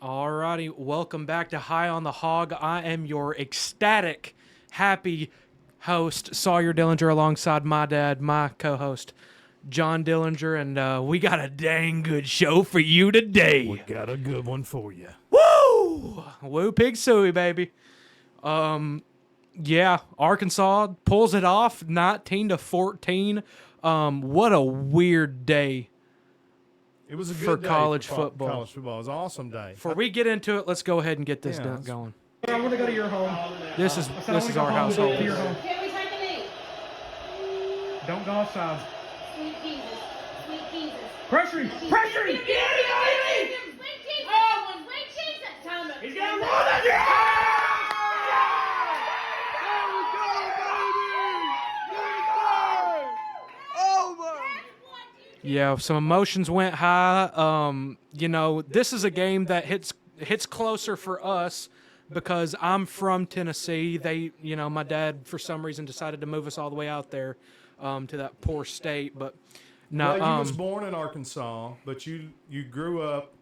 Alrighty, welcome back to High on the Hog. I am your ecstatic, happy host, Sawyer Dillinger, alongside my dad, my co-host, John Dillinger, and we got a dang good show for you today. We got a good one for you. Woo! Woo pig suey, baby. Yeah, Arkansas pulls it off, 19-14. What a weird day. It was a good For day college for football. College football. It was an awesome day. Before we get into it, let's go ahead and get this Yeah, going. I want to go to your home. This is I wanna go our home household. To your home. Can we take a knee? Don't go outside. Sweet Jesus. Sweet Jesus. Pressure him! Pressure him! Sweet Jesus. Oh, sweet Jesus. Time up. He's gonna run it! Yeah! Yeah, some emotions went high. This is a game that hits closer for us because I'm from Tennessee. My dad for some reason decided to move us all the way out there to that poor state. But no, Well, you was born in Arkansas, but you grew up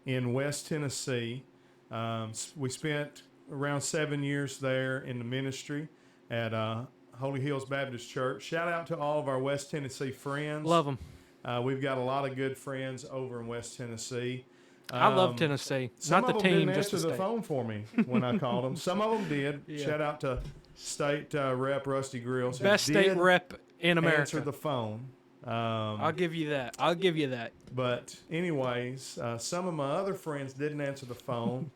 in West Tennessee. We spent around 7 years there in the ministry at Holy Hills Baptist Church. Shout out to all of our West Tennessee friends. love them. We've got a lot of good friends over in West Tennessee. I love Tennessee. Some Not the of them team, didn't just the answer the state. phone for me when I called them. Some of them did. Yeah. Shout out to State Rep Rusty Grills. who Best state did rep in answer America. the phone. I'll give you that. But anyways, some of my other friends didn't answer the phone,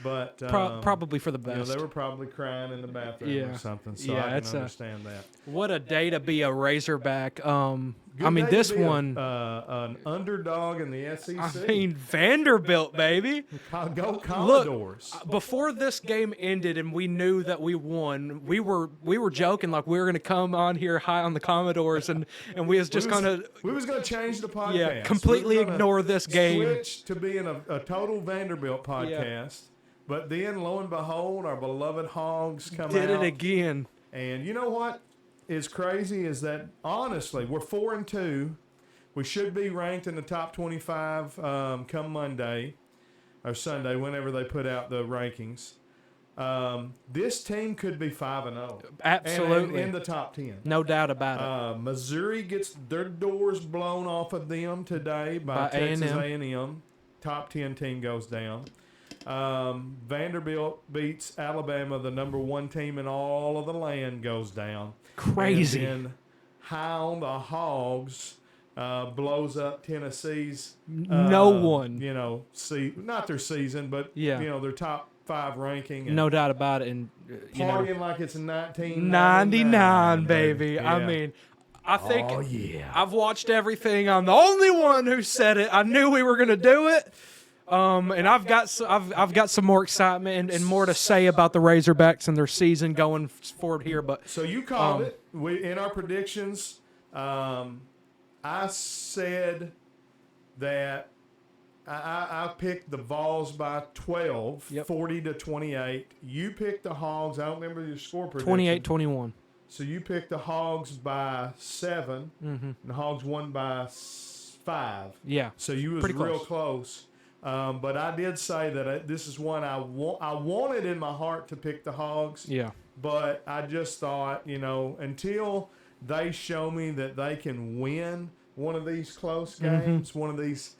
but Probably for the you know, best. they were probably crying in the bathroom Yeah. or something. So Yeah, I it's can a- understand that. What a day to be a Razorback. Good day to This be one. an underdog in the SEC. I mean, Vanderbilt, baby. Go Commodores. Before this game ended and we knew that we won, we were joking like we were going to come on here high on the Commodores and we was just going to We was going to change the podcast. completely We was gonna ignore this game. Switch to being a total Vanderbilt podcast. But then, lo and behold, our beloved Hogs come Did out. it again. And you know what is crazy is that, honestly, we're 4-2. We should be ranked in the top 25 come Monday or Sunday, whenever they put out the rankings. This team could be 5-0. Absolutely. And in the top 10. No doubt about it. Missouri gets their doors blown off of them today by Texas A&M. A&M. Top 10 team goes down. Vanderbilt beats Alabama, the number 1 team in all of the land, goes down. Crazy. And then how the Hogs blows up Tennessee's No one. not their season, but Yeah. their top 5 ranking. And No doubt about it. And, partying like it's 99, baby. Yeah. I mean, I think Oh, yeah. I've watched everything. I'm the only one who said it. I knew we were going to do it. And I've got some more excitement and more to say about the Razorbacks and their season going forward here. But So you called it. We in our predictions. I said that I picked the Vols by 12, Yep. 40-28. You picked the Hogs. I don't remember your score prediction. 28-21. So you picked the Hogs by 7, and the Hogs won by 5. Yeah. So you was Pretty real close. But I did say that this is one I wanted in my heart to pick the Hogs. Yeah. But I just thought, until they show me that they can win one of these close games, one of these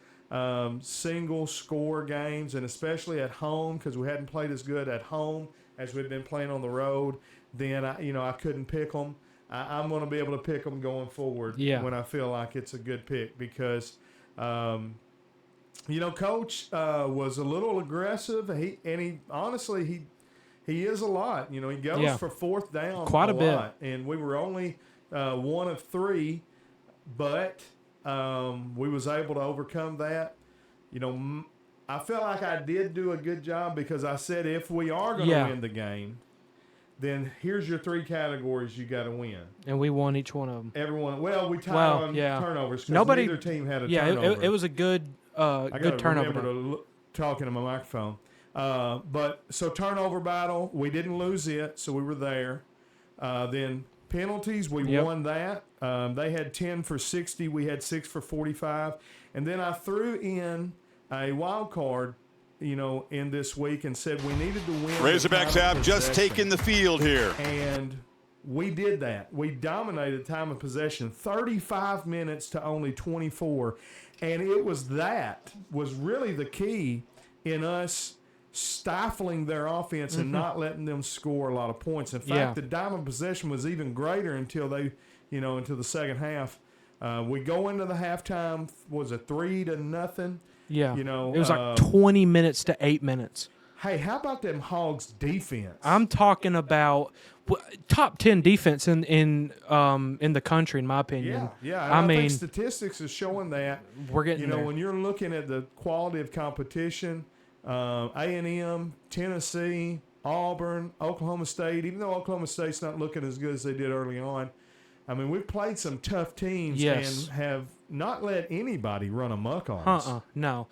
single score games, and especially at home, because we hadn't played as good at home as we've been playing on the road, then I couldn't pick them. I'm going to be able to pick them going forward when I feel like it's a good pick because, Coach was a little aggressive. He honestly is a lot. He goes for 4th down quite a bit. lot. And we were only 1 of 3, but we was able to overcome that. I felt like I did do a good job because I said if we are going to win the game, then here's your 3 categories you got to win. And we won each one of them. Everyone, we tied on turnovers because neither team had a turnover. It was a good good turnover. Remember to talking to my microphone. But so turnover battle, we didn't lose it, so we were there. Then penalties, we won that. They had 10 for 60, we had 6 for 45, and then I threw in a wild card in this week and said we needed to win. Razorbacks have just taken the field here. And we did that. We dominated time of possession, 35 minutes to only 24. And it was really the key in us stifling their offense and not letting them score a lot of points. In fact, the time of possession was even greater until until the second half. We go into the halftime, was it 3-0? Yeah. It was like 20 minutes to 8 minutes. Hey, how about them Hogs defense? I'm talking about top 10 defense in the country, in my opinion. Yeah. I mean, think statistics is showing that. We're getting there. When you're looking at the quality of competition, A&M, Tennessee, Auburn, Oklahoma State, even though Oklahoma State's not looking as good as they did early on, I mean, we've played some tough teams and have not let anybody run amok on us. No.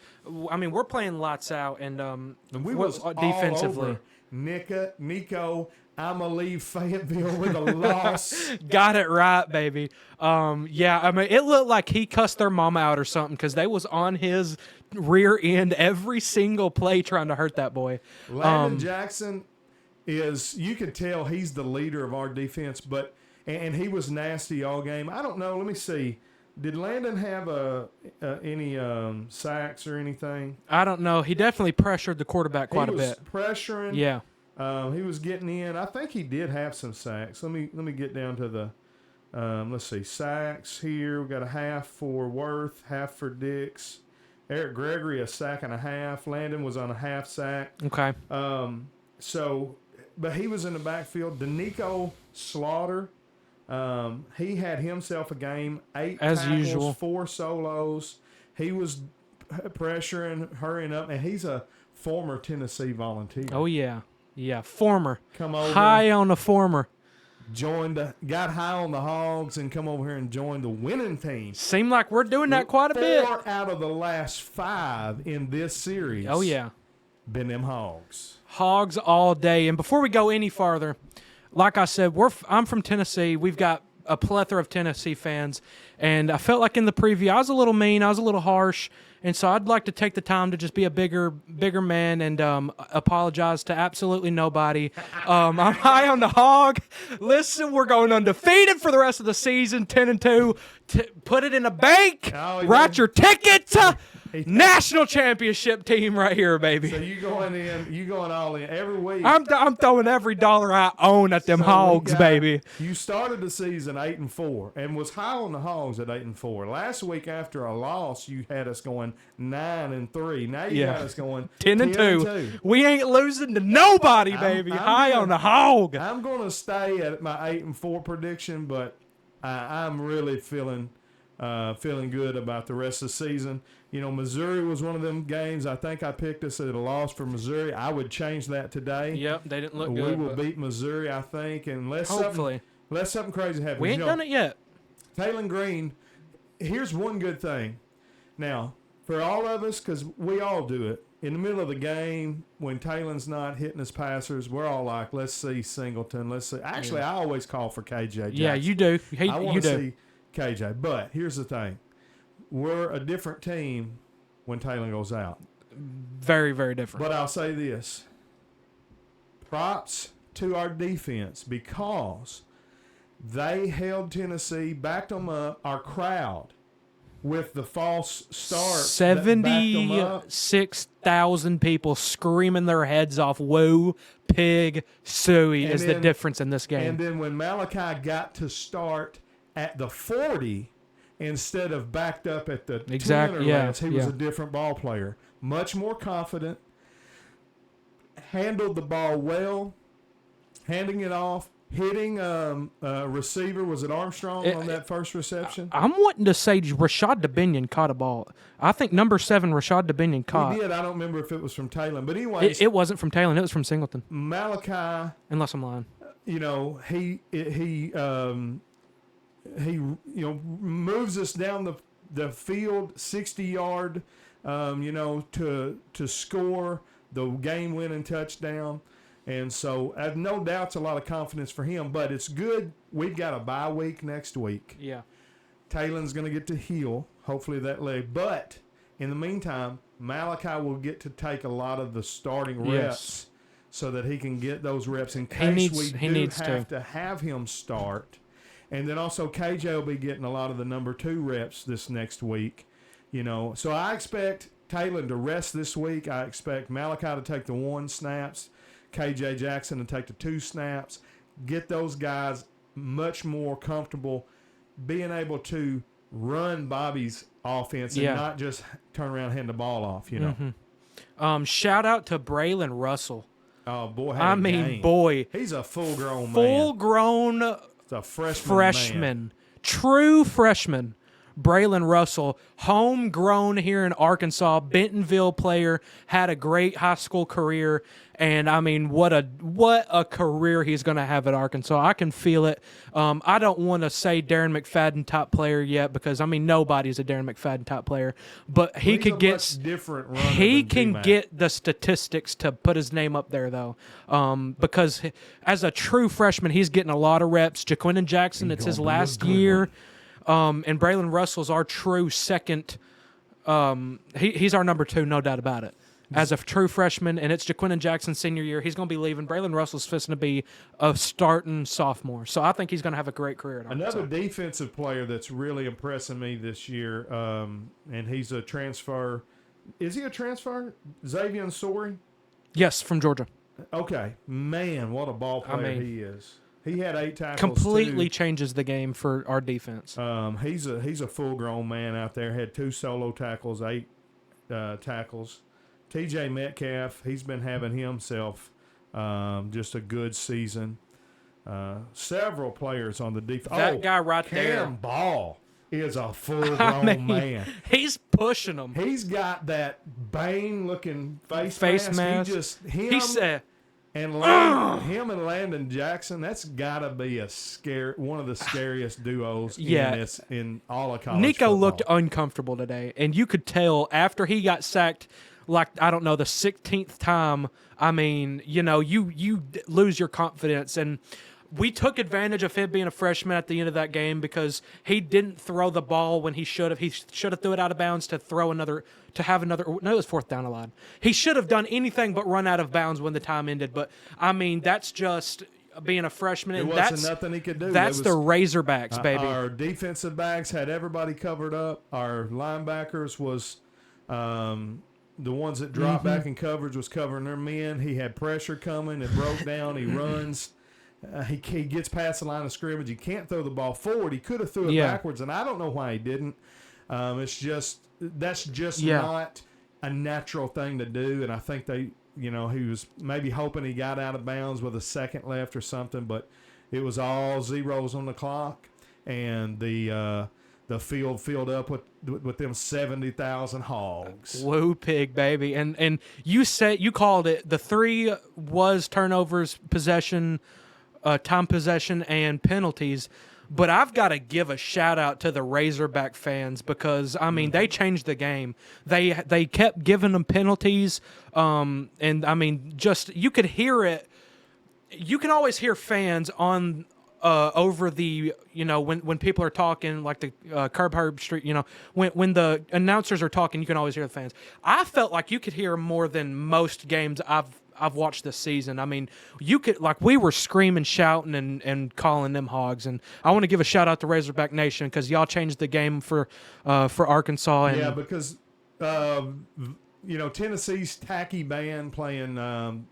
I mean, we're playing lights out, and we was defensively. Nico, I'm going to leave Fayetteville with a loss. Got it right, baby. I mean, it looked like he cussed their mama out or something because they was on his rear end every single play trying to hurt that boy. Landon Jackson you could tell he's the leader of our defense, and he was nasty all game. I don't know. Let me see. Did Landon have any sacks or anything? I don't know. He definitely pressured the quarterback quite a bit. He was pressuring. Yeah. He was getting in. I think he did have some sacks. Let me get down to the let's see. Sacks here. We got a half for Worth, half for Dix. Eric Gregory, a sack and a half. Landon was on a half sack. Okay. But he was in the backfield. Danico Slaughter. He had himself a game, 8 as tackles, usual, 4 solos. He was pressuring, hurrying up, and he's a former Tennessee Volunteer. Oh yeah, former. Come over, high on the former. Got high on the Hogs, and come over here and joined the winning team. Seemed like we're doing that quite a bit. 4 out of the last 5 in this series. Oh yeah, been them Hogs. Hogs all day. And before we go any farther, like I said, I'm from Tennessee. We've got a plethora of Tennessee fans, and I felt like in the preview I was a little mean, I was a little harsh, and so I'd like to take the time to just be a bigger man and apologize to absolutely nobody. I'm high on the Hog. Listen, we're going undefeated for the rest of the season, 10-2. Put it in a bank. Write your ticket. National championship team right here, baby. So you going all in every week. I'm throwing every dollar I own at them Hogs, baby. You started the season 8-4 and was high on the Hogs at 8-4. Last week after a loss, you had us going 9-3. Now you got us going 10-2. We ain't losing to nobody, baby. High on the Hog. I'm going to stay at my 8-4 prediction, but I'm really feeling good about the rest of the season. Missouri was one of them games. I think I picked us at a loss for Missouri. I would change that today. Yep, they didn't look good. We will beat Missouri, I think, unless something crazy happens. We ain't done it yet. Taylon Green, here's one good thing. Now, for all of us, because we all do it, in the middle of the game, when Taylon's not hitting his passers, we're all like, let's see Singleton. Let's see. Actually, I always call for KJ Jackson. Yeah, you do. I want to see KJ. But here's the thing. We're a different team when Taylor goes out. Very, very different. But I'll say this. Props to our defense because they held Tennessee, backed them up. Our crowd with the false start. 76,000 people screaming their heads off. Woo, pig, suey is the difference in this game. And then when Malachi got to start at the 40 instead of backed up at the 10 he was a different ball player. Much more confident. Handled the ball well. Handing it off. Hitting receiver. Was it Armstrong on that first reception? I'm wanting to say Rashad DeBinion caught a ball. I think number 7, Rashad DeBinion caught. He did. I don't remember if it was from Taylor. But anyway. It wasn't from Taylor. It was from Singleton. Malachi. Unless I'm lying. He moves us down the field 60-yard, to score the game-winning touchdown. And so I have no doubts, a lot of confidence for him. But it's good. We've got a bye week next week. Yeah. Taylon's going to get to heal, hopefully, that leg. But In the meantime, Malachi will get to take a lot of the starting Yes. reps so that he can get those reps in He case needs- we he do needs have to. to have him start. And then also KJ will be getting a lot of the number 2 reps this next week. So I expect Taylor to rest this week. I expect Malachi to take the 1 snaps, KJ Jackson to take the 2 snaps, get those guys much more comfortable being able to run Bobby's offense and Yeah. not just turn around and hand the ball off, Shout out to Braylon Russell. Oh, boy, I mean, boy, He's a full-grown man. full-grown He's a freshman. Man. true freshman. Braylon Russell, homegrown here in Arkansas, Bentonville player, had a great high school career, and I mean, what a career he's going to have at Arkansas. I can feel it. I don't want to say Darren McFadden top player yet because I mean nobody's a Darren McFadden top player, but he He's could a get much different runner he than can D-Mac. get the statistics to put his name up there though, because as a true freshman, he's getting a lot of reps. Jaquinton Jackson, it's his gonna be a last good year. And Braylon Russell's our true second. He's our number 2, no doubt about it. As a true freshman, and it's Jaquinton Jackson's senior year. He's going to be leaving. Braylon Russell's fixing to be a starting sophomore. So I think he's going to have a great career at Arkansas. Another defensive player that's really impressing me this year, and he's a transfer. Is he a transfer? Xavier Sori? Yes, from Georgia. Okay. Man, what a ball player he is. He had 8 tackles. Completely too. changes the game for our defense. He's a full-grown man out there. Had 2 solo tackles, 8 tackles. TJ Metcalf, he's been having himself just a good season. Several players on the defense. That guy right there. Cam Ball is a full-grown man. He's pushing them. He's got that Bane-looking face mask. He said, and him and Landon Jackson, that's got to be one of the scariest duos in all of college Nico football. looked uncomfortable today, and you could tell after he got sacked, like, I don't know, the 16th time. I mean, you lose your confidence, and we took advantage of him being a freshman at the end of that game because he didn't throw the ball when he should have. He should have threw it out of bounds to have another. No, it was 4th down a line. He should have done anything but run out of bounds when the time ended. But I mean, that's just being a freshman. And wasn't nothing he could do. That's the Razorbacks, baby. Our defensive backs had everybody covered up. Our linebackers was the ones that dropped back in coverage was covering their men. He had pressure coming. It broke down. He runs. He gets past the line of scrimmage. He can't throw the ball forward. He could have threw it backwards, and I don't know why he didn't. That's just not a natural thing to do. And I think he was maybe hoping he got out of bounds with a second left or something, but it was all zeros on the clock, and the field filled up with them 70,000 hogs. Woo pig, baby. And you called it. The 3 was turnovers, possession, time possession, and penalties. But I've got to give a shout out to the Razorback fans because I mean they changed the game. They kept giving them penalties, and I mean just you could hear it. You can always hear fans on over the when people are talking like the Curb Herb Street. When the announcers are talking, you can always hear the fans. I felt like you could hear more than most games I've watched this season. I mean, you could we were screaming, shouting, and calling them hogs. And I want to give a shout out to Razorback Nation because y'all changed the game for Arkansas. And yeah, because Tennessee's tacky band playing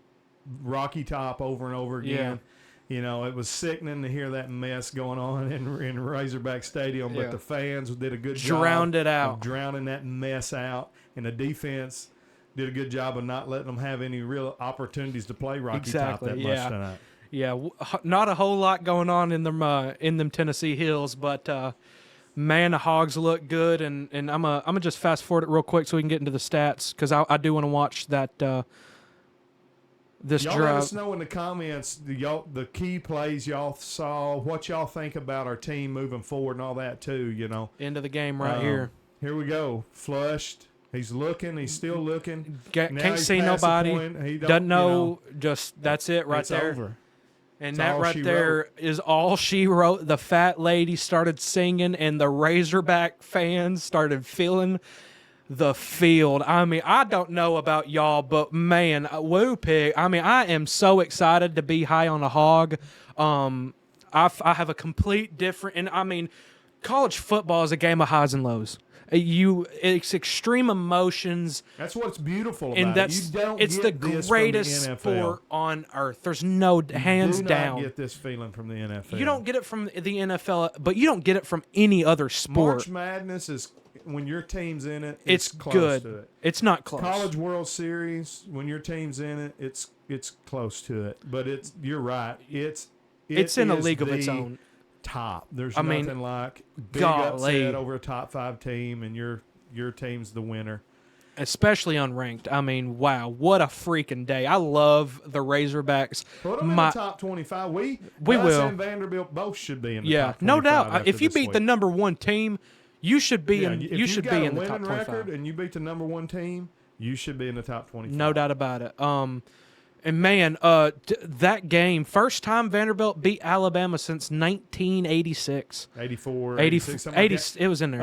Rocky Top over and over again. Yeah. It was sickening to hear that mess going on in Razorback Stadium, but the fans did a good job. Drowned it out. Of drowning that mess out, and the defense did a good job of not letting them have any real opportunities to play Rocky Top that much tonight. Yeah, not a whole lot going on in them Tennessee hills, but man, the Hogs look good, and I'm gonna just fast forward it real quick so we can get into the stats because I do want to watch that this y'all drive. let us know in the comments the key plays y'all saw, what y'all think about our team moving forward, and all that too. Into the game right here. Here we go. Flushed. He's looking. He's still looking. Can't see nobody. Doesn't know. Just that's it right it's there. Over. And It's that all right she there wrote. is all she wrote. The fat lady started singing, and the Razorback fans started feeling the field. I mean, I don't know about y'all, but man, Woo Pig. I mean, I am so excited to be high on a hog. I have a complete different, and I mean, college football is a game of highs and lows. It's extreme emotions, That's what's beautiful about and it. You don't it's get the this greatest from the NFL. sport on earth. There's no hands Do not down. get this feeling from the NFL. You don't get it from the NFL, but you don't get it from any other sport. March Madness is when your team's in it. It's close good. to it. It's not close. College World Series, when your team's in it, it's close to it. But you're right. It's in a league of its own. Top. There's I mean, nothing like big golly. upset over a top 5 team, and your team's the winner. Especially unranked. I mean, wow, what a freaking day. I love the Razorbacks. Put them in the top 25. We us will. and Vanderbilt both should be in the Yeah, top 25. no doubt. after If you this beat week. the number 1 team, you should be Yeah, in. if You should got be a in the top winning 25. record and you beat the number 1 team, you should be in the top 25. No doubt about it. And man, that game, first time Vanderbilt beat Alabama since 1986. 84, 86, 80, 80 it was in there.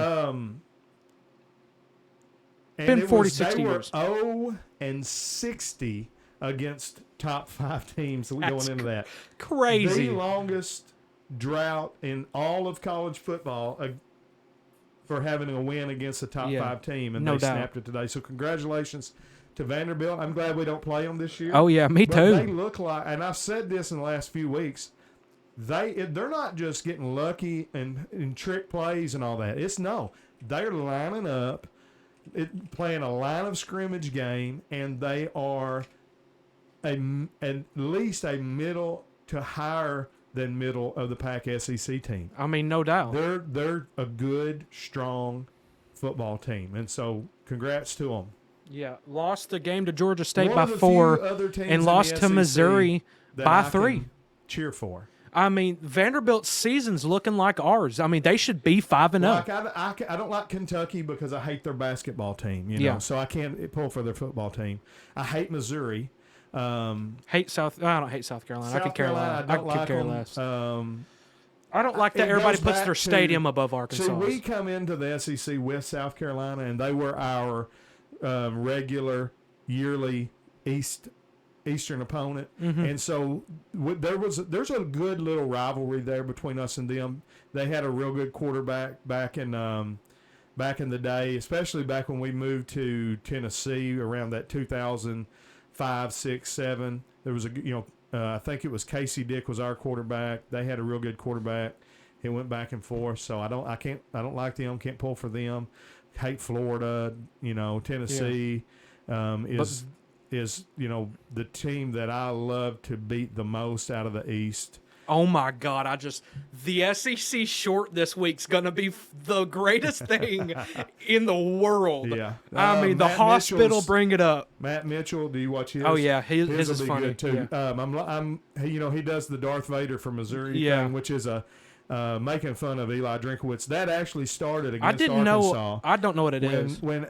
and Been 40, they 60 were years. 0-60 against top 5 teams going That's into that. Crazy. The longest drought in all of college football for having a win against a top 5 team, and no they doubt. snapped it today. So congratulations to Vanderbilt. I'm glad we don't play them this year. Oh, yeah, me But too. they look like, and I've said this in the last few weeks, they're not just getting lucky and trick plays and all that. They're lining up, playing a line of scrimmage game, and they are at least a middle to higher than middle of the pack SEC team. I mean, no doubt. They're a good, strong football team, and so congrats to them. Yeah, lost the game to Georgia State One by of the 4 few other teams in and the lost to SEC Missouri that by I 3. can cheer for. I mean, Vanderbilt's season's looking like ours. I mean, they should be 5-0. Like I don't like Kentucky because I hate their basketball team. Yeah. So I can't pull for their football team. I hate Missouri. I don't hate South Carolina. I could care less. I don't like care them. less. I don't like that It everybody goes puts back their to- stadium above Arkansas. See, we come into the SEC with South Carolina, and they were our regular yearly Eastern opponent, and so there's a good little rivalry there between us and them. They had a real good quarterback back in the day, especially back when we moved to Tennessee around that 2005, 6, 7. There was I think it was Casey Dick was our quarterback. They had a real good quarterback. It went back and forth. So I don't like them. Can't pull for them. Hate Florida. Tennessee is the team that I love to beat the most out of the East. Oh my God! The SEC short this week's gonna be the greatest thing in the world. Yeah, I mean the Matt hospital Mitchell's- bring it up. Matt Mitchell, do you watch his? Oh yeah, his will is be funny good too. Yeah. He does the Darth Vader for Missouri Yeah. thing, which is making fun of Eli Drinkowitz. That actually started against I didn't Arkansas. know. I don't know what it is. When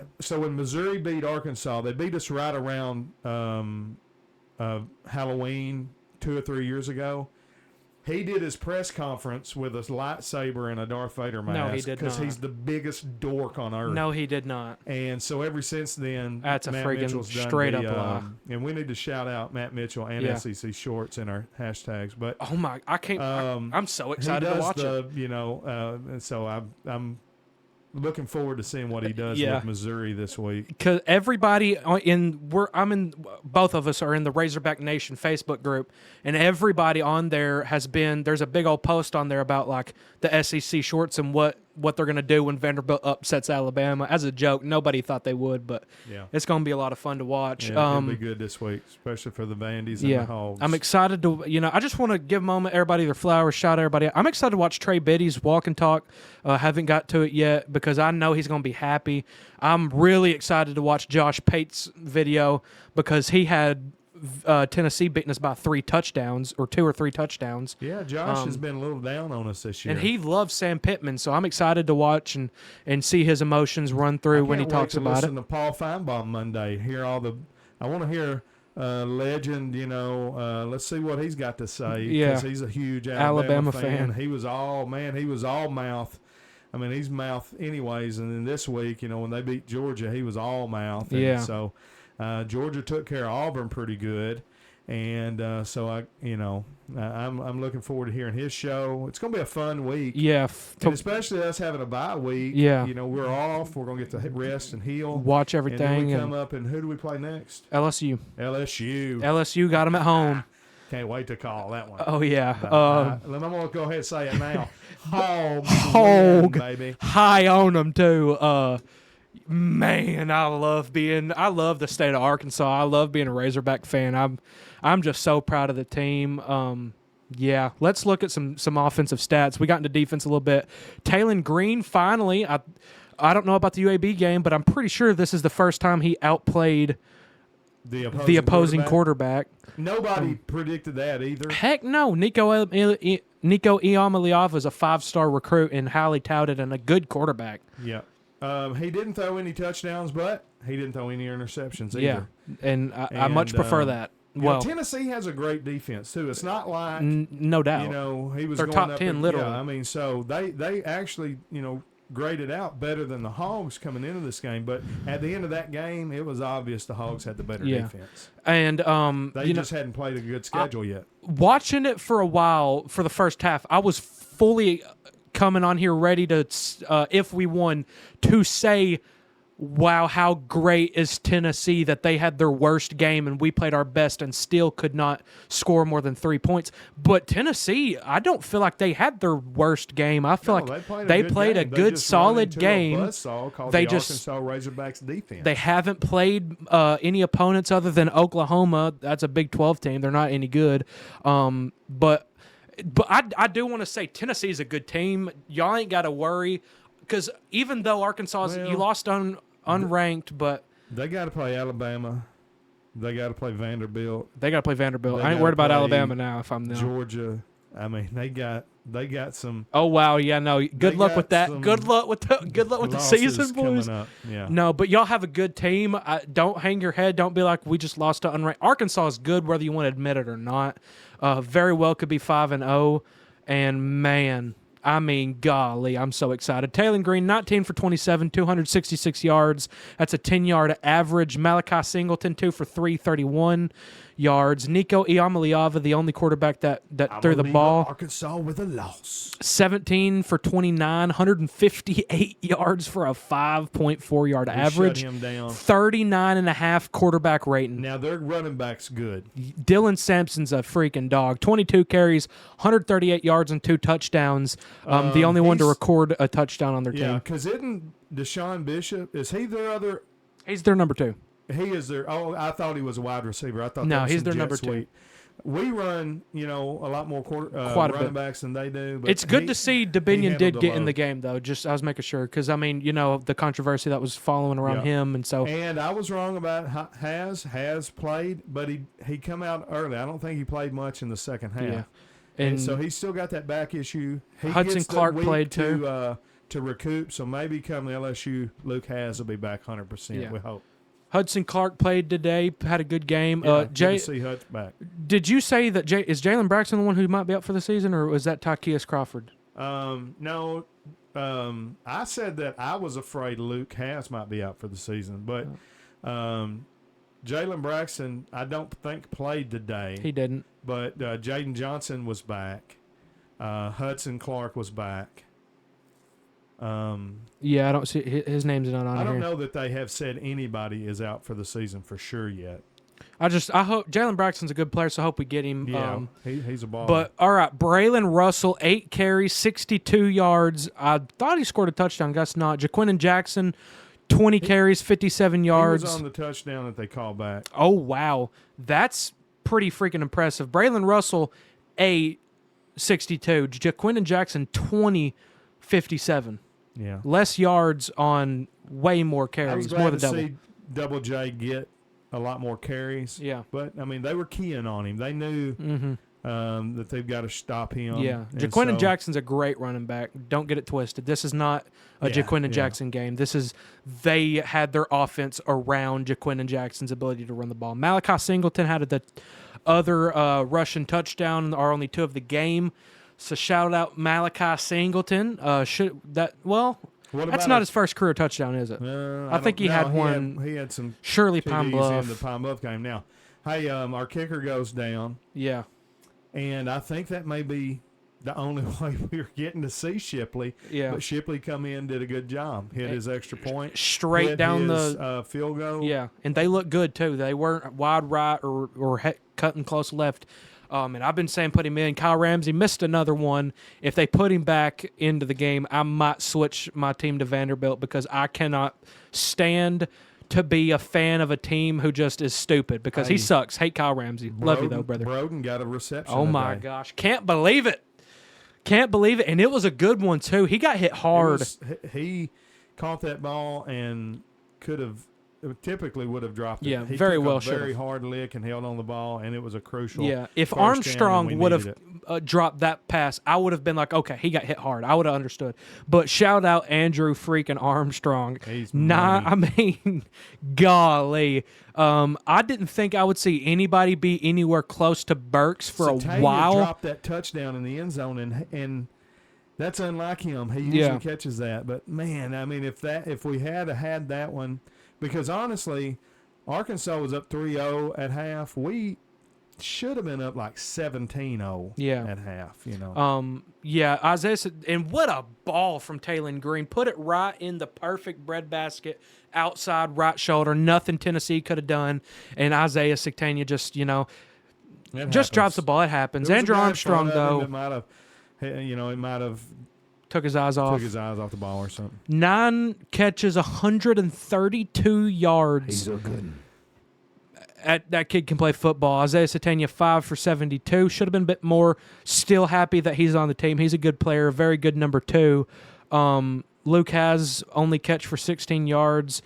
Missouri beat Arkansas, they beat us right around Halloween 2 or 3 years ago. He did his press conference with a lightsaber and a Darth Vader mask. No, he did because not. he's the biggest dork on earth. No, he did not. And so ever since then, That's a Matt friggin' Mitchell's done straight the, up lie. and we need to shout out Matt Mitchell and Yeah. SEC Shorts in our hashtags. But Oh my! I can't. I'm so he excited does to watch it. and so I'm looking forward to seeing what he does Yeah. with Missouri this week. Because everybody both of us are in the Razorback Nation Facebook group, and everybody on there there's a big old post on there about like the SEC shorts and what they're gonna do when Vanderbilt upsets Alabama. As a joke, nobody thought they would, but Yeah. it's gonna be a lot of fun to watch. Yeah, it'll be good this week, especially for the Vandies and Yeah, the Hogs. I'm excited to. I just want to give everybody their flowers, shout everybody. I'm excited to watch Trey Biddy's walk and talk. Haven't got to it yet because I know he's going to be happy. I'm really excited to watch Josh Pate's video because he had Tennessee beating us by 3 touchdowns or 2 or 3 touchdowns. Yeah, Josh has been a little down on us this year. And he loves Sam Pittman, so I'm excited to watch and see his emotions run through when he talks about listen it. to Paul Feinbaum Monday. I want to hear legend. Let's see what he's got to say. Yeah. Because he's a huge Alabama Alabama fan. He was all mouth I mean, he's mouth anyways. And then this week, when they beat Georgia, he was all mouth. And Yeah. So Georgia took care of Auburn pretty good. And so I'm looking forward to hearing his show. It's going to be a fun week. Yeah. And especially us having a bye week. Yeah. We're off. We're going to get to rest and heal. Watch And then everything. we And come up, and who do we play next? LSU. LSU. LSU got them at home. Can't wait to call that one. Oh, yeah. I'm going to go ahead and say it now. Hogs Hog. win, baby. High on them, too. Man, I love the state of Arkansas. I love being a Razorback fan. I'm just so proud of the team. Yeah, let's look at some offensive stats. We got into defense a little bit. Taylon Green finally. I don't know about the UAB game, but I'm pretty sure this is the first time he outplayed the opposing quarterback. Nobody predicted that either. Heck no. Nico Iamaleava is a 5-star recruit and highly touted and a good quarterback. Yeah. He didn't throw any touchdowns, but he didn't throw any interceptions either. Yeah, and I much prefer that. Well, Tennessee has a great defense too. It's not like no doubt. he was They're going top up 10 literally. Yeah, I mean, so they actually graded out better than the Hogs coming into this game. But at the end of that game, it was obvious the Hogs had the better defense. And They just hadn't played a good schedule yet. Watching it for a while for the first half, I was fully coming on here ready to, if we won, to say, wow, how great is Tennessee that they had their worst game and we played our best and still could not score more than 3 points. But Tennessee, I don't feel like they had their worst game. I feel like they played a good solid game. They just Arkansas Razorbacks defense. They haven't played any opponents other than Oklahoma. That's a Big 12 team. They're not any good. But I do want to say Tennessee is a good team. Y'all ain't got to worry because even though Arkansas, you lost unranked, but they got to play Alabama. They got to play Vanderbilt. I ain't worried about Alabama now if I'm them. Georgia. I mean, they got some. Oh wow, yeah, no. Good luck with that. Good luck with the season, boys. Coming up. Yeah. No, but y'all have a good team. Don't hang your head. Don't be like we just lost to unranked. Arkansas is good, whether you want to admit it or not. Very well could be 5-0, and man, I mean, golly, I'm so excited. Taylon Green, 19 for 27, 266 yards. That's a 10-yard average. Malachi Singleton, 2 for 331 yards. Nico Iamaleava, the only quarterback that threw the ball. Arkansas with a loss. 17 for 29, 158 yards for a 5.4-yard average. Shut him down. 39.5 quarterback rating. Now, their running back's good. Dylan Sampson's a freaking dog. 22 carries, 138 yards, and 2 touchdowns. The only one to record a touchdown on their team. Yeah, because isn't Deshaun Bishop, is he their other? He's their number 2. He is their. Oh, I thought he was a wide receiver. I thought No, that was he's some their jet number 2. sweep. We run, a lot more Quite a running bit. backs than they do. But It's good to see he Dominion did handled get the in the load. game, though. Just I was making sure because, I mean, the controversy that was following around Yeah. him. And so And I was wrong about has played, but he come out early. I don't think he played much in the second half. Yeah. And so he's still got that back issue. He Hudson gets the Clark week played to recoup. So maybe come the LSU, Luke Has will be back 100%. Yeah. We hope. Hudson Clark played today, had a good game. Yeah, good Jay, to see Hutch back. did you say that is Jalen Braxton the one who might be out for the season, or was that Tykeus Crawford? No, I said that I was afraid Luke Has might be out for the season, but Jalen Braxton I don't think played today. He didn't. But Jaden Johnson was back. Hudson Clark was back. Yeah, I don't see his name's not on here. I don't know that they have said anybody is out for the season for sure yet. I hope Jalen Braxton's a good player, so I hope we get him. Yeah, he's a baller. But all right, Braylon Russell, 8 carries, 62 yards. I thought he scored a touchdown. Guess not. Jaquinton Jackson, 20 carries, 57 yards. He was on the touchdown that they called back. Oh wow, that's pretty freaking impressive. Braylon Russell, 8, 62. Jaquinton Jackson, 20, 57. Yeah, Less yards on way more I was carries, glad more to than double. see Double J get a lot more carries. Yeah. But I mean, they were keying on him. They knew that they've got to stop him. Yeah, And Jaquinton so- Jackson's a great running back. Don't get it twisted. This is not a Yeah, Jaquinton yeah. Jackson game. They had their offense around Jaquinton Jackson's ability to run the ball. Malachi Singleton had the other rushing touchdown, are only 2 of the game. So shout out Malachi Singleton. That's What about not his first career touchdown, is it? I think he had one. He had some Shirley Pine TDs Bluff. in the Pine Bluff game. Now, hey, our kicker goes down, Yeah. and I think that may be the only way we're getting to see Shipley. Yeah. But Shipley come in, did a good job, hit his extra point, Straight hit down his, the field goal. Yeah, and they look good too. They weren't wide right or cutting close left. And I've been saying put him in. Kyle Ramsey missed another one. If they put him back into the game, I might switch my team to Vanderbilt because I cannot stand to be a fan of a team who just is stupid because he sucks. Hate Kyle Ramsey. Love you though, brother. Broden got a reception. Oh my today. gosh, can't believe it. Can't believe it, and it was a good one too. He got hit hard. He caught that ball and could have typically would have dropped it. Yeah, He very took well a should've. very hard lick and held on the ball, and it was a crucial. Yeah, if first down, and we Armstrong would needed have it. dropped that pass, I would have been like, okay, he got hit hard. I would have understood. But shout out Andrew freaking Armstrong. He's I mean, golly. I didn't think I would see anybody be anywhere close to Burks for Satania a while. dropped that touchdown in the end zone, and that's unlike him. He usually catches that. But man, I mean, if we had had that one, because honestly, Arkansas was up 3-0 at half. We should have been up like 17-0 at half, you know. Yeah, Isaiah said, and what a ball from Taylon Green. Put it right in the perfect breadbasket, outside right shoulder. Nothing Tennessee could have done. And Isaiah Satania just, just drops the ball. It happens. There was a Andrew guy in Armstrong, front of him though, that might have, it might have took his eyes off. took his eyes off the ball or something. 9 catches, 132 yards. He's so good. That kid can play football. Isaiah Satania, 5 for 72. Should have been a bit more. Still happy that he's on the team. He's a good player, a very good number 2. Luke has only catch for 16 yards.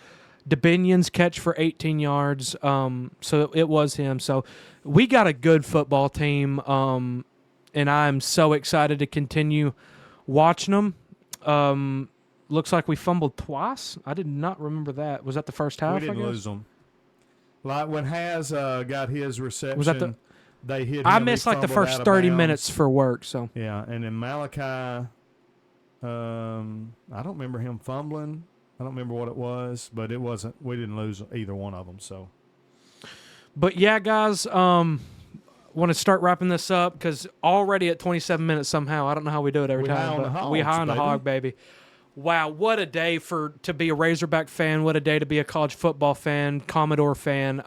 DeBinion's catch for 18 yards. So it was him. So we got a good football team, and I'm so excited to continue watching them. Looks like we fumbled twice. I did not remember that. Was that the first half? We didn't I guess? lose them. Like when Has got his reception, Was that they hit him. I he missed like the fumbled first out of 30 bounds. minutes for work. So Yeah, and then Malachi, I don't remember him fumbling. I don't remember what it was, but it wasn't. We didn't lose either one of them. So, But yeah, guys, want to start wrapping this up because already at 27 minutes somehow. I don't know how we do it every We time. high on but the Hogs, we high on the baby. hog, baby. Wow, what a day to be a Razorback fan. What a day to be a college football fan, Commodore fan.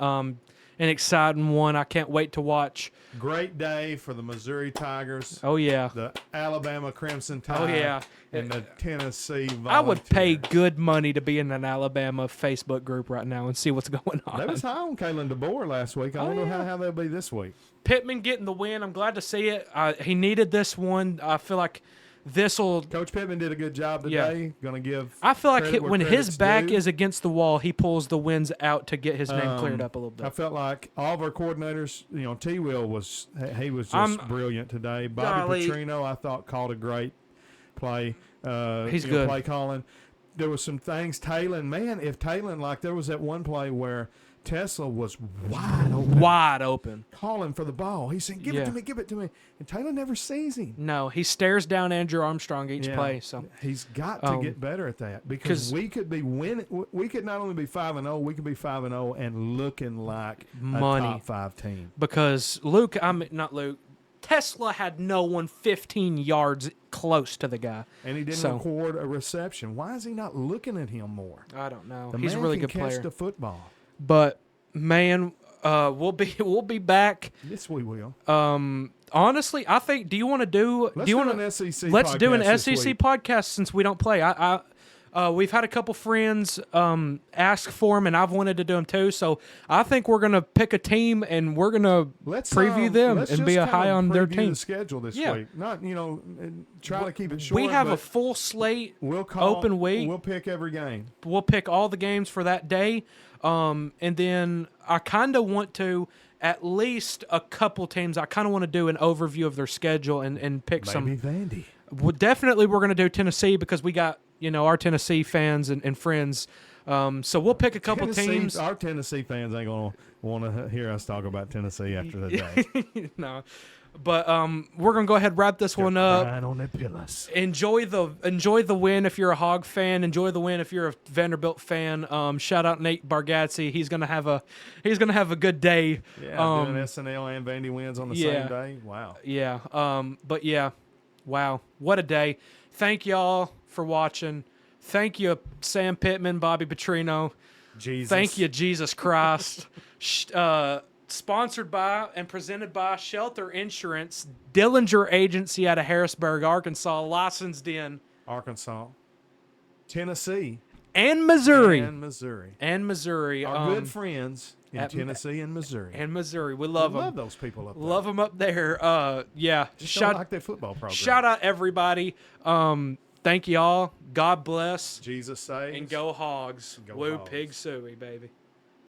An exciting one. I can't wait to watch. great day for the Missouri Tigers, Oh, yeah. the Alabama Crimson Tide, Oh, yeah. and the Tennessee Volunteers. I would pay good money to be in an Alabama Facebook group right now and see what's going on. They was high on Kalen DeBoer last week. I don't know how they'll be this week. Pittman getting the win. I'm glad to see it. He needed this one. I feel like this will. Coach Pittman did a good job Yeah. today. Going to give. I feel like credit where when his credit's back due. is against the wall, he pulls the wins out to get his name cleared up a little I bit. felt like all of our coordinators, T. Will was just I'm- brilliant today. Bobby Golly. Petrino, I thought, called a great play. He's good. Play calling. There was some things. Talon, man, if Talon, like there was that one play where Tesla was wide open, calling for the ball. He's saying, give it to me, give it to me. And Taylor never sees him. No, he stares down Andrew Armstrong each play. So he's got to get better at that because we could be winning. We could not only be 5-0, we could be 5-0 and looking like Money. a top 5 team. because Tesla had no one 15 yards close to the guy. And he didn't So- record a reception. Why is he not looking at him more? I don't know. The He's a man really can good catch player. the football. But man, we'll be back. Yes, we will. Honestly, I think. Do you want to do? Let's do you do want an SEC Let's do an podcast this SEC week. podcast since we don't play. We've had a couple friends ask for them, and I've wanted to do them too. So I think we're gonna pick a team and we're gonna preview them let's and be just a high kind of on their preview team. the schedule this Yeah. week. Not try to keep it short. We have a but full slate, we'll call, open week. We'll pick every game. We'll pick all the games for that day, and then I kind of want to at least a couple teams. I kind of want to do an overview of their schedule and pick some. Maybe Vandy. Well, definitely we're going to do Tennessee because we got our Tennessee fans and friends So we'll pick a couple teams. Our Tennessee fans ain't gonna want to hear us talk about Tennessee after the day. No. But we're gonna go ahead and wrap this one up. Crying on their pillows. Enjoy the win if you're a Hog fan. Enjoy the win if you're a Vanderbilt fan. Shout out Nate Bargatze. He's gonna have a good day. Yeah, doing SNL and Vandy wins on the same day. Wow. Yeah. But yeah, wow, what a day. Thank y'all for watching. Thank you, Sam Pittman, Bobby Petrino. Jesus. Thank you, Jesus Christ. Sponsored by and presented by Shelter Insurance, Dillinger Agency out of Harrisburg, Arkansas, licensed in Arkansas, Tennessee, and Missouri. Our good friends in Tennessee and Missouri. We love them. Love those people up there. Love them up there. Yeah. Just don't like their football program. Shout out everybody. Thank y'all. God bless. Jesus saves. And go Hogs. Go Woo Hogs. pig suey, baby.